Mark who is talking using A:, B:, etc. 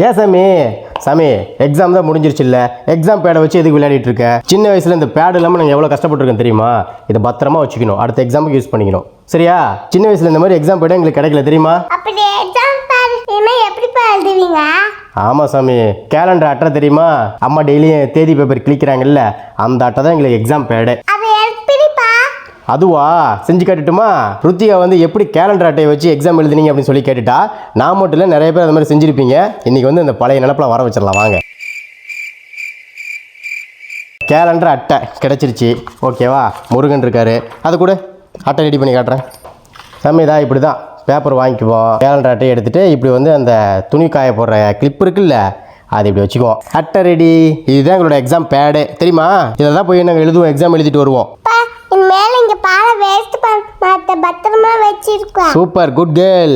A: ஏன் சாமி எக்ஸாம் தான் முடிஞ்சிருச்சுல்ல, எக்ஸாம் பேடை வச்சு எதுக்கு விளையாடிட்டு இருக்க? சின்ன வயசுல இந்த பேட் இல்லாமல் நாங்கள் எவ்வளோ கஷ்டப்பட்டுருக்கோம் தெரியுமா? இதை பத்திரமா வச்சுக்கணும், அடுத்த எக்ஸாமுக்கு யூஸ் பண்ணிக்கணும். சரியா? சின்ன வயசுல இந்த மாதிரி எக்ஸாம் பேடை எங்களுக்கு கிடைக்கல தெரியுமா? ஆமாம் சாமி, கேலண்டர் அட்டை தெரியுமா? அம்மா டெய்லியும் தேதி பேப்பர் கிளிக்கிறாங்கல்ல, அந்த அட்டை தான் எங்களுக்கு எக்ஸாம் பேடு. அதுவா? செஞ்சு கேட்டுட்டுமா? ருத்தியா வந்து எப்படி கேலண்டர் அட்டையை வச்சு எக்ஸாம் எழுதுனீங்க அப்படின்னு சொல்லி கேட்டுட்டா, நான் மட்டும் இல்லை நிறைய பேர் அந்த மாதிரி செஞ்சுருப்பீங்க. இன்றைக்கி வந்து இந்த பழைய நினப்பில் வர வச்சிடலாம் வாங்க. கேலண்டர் அட்டை கிடச்சிருச்சு, ஓகேவா? முருகன் இருக்காரு, அது கூட அட்டை ரெடி பண்ணி காட்டுறேன். சாமி இப்படி தான் பேப்பர் வாங்கிக்குவோம். கேலண்டர் அட்டையை எடுத்துகிட்டு இப்படி வந்து அந்த துணி காய போடுற கிளிப் இருக்குல்ல, அது இப்படி வச்சுக்குவோம். அட்டை ரெடி. இதுதான் எங்களோட எக்ஸாம் பேடு தெரியுமா? இதில் தான் போய் நாங்கள் எழுதுவோம், எக்ஸாம் எழுதிட்டு வருவோம்.
B: பத்திரமா வச்சிருக்கோம்.
A: Super, good girl.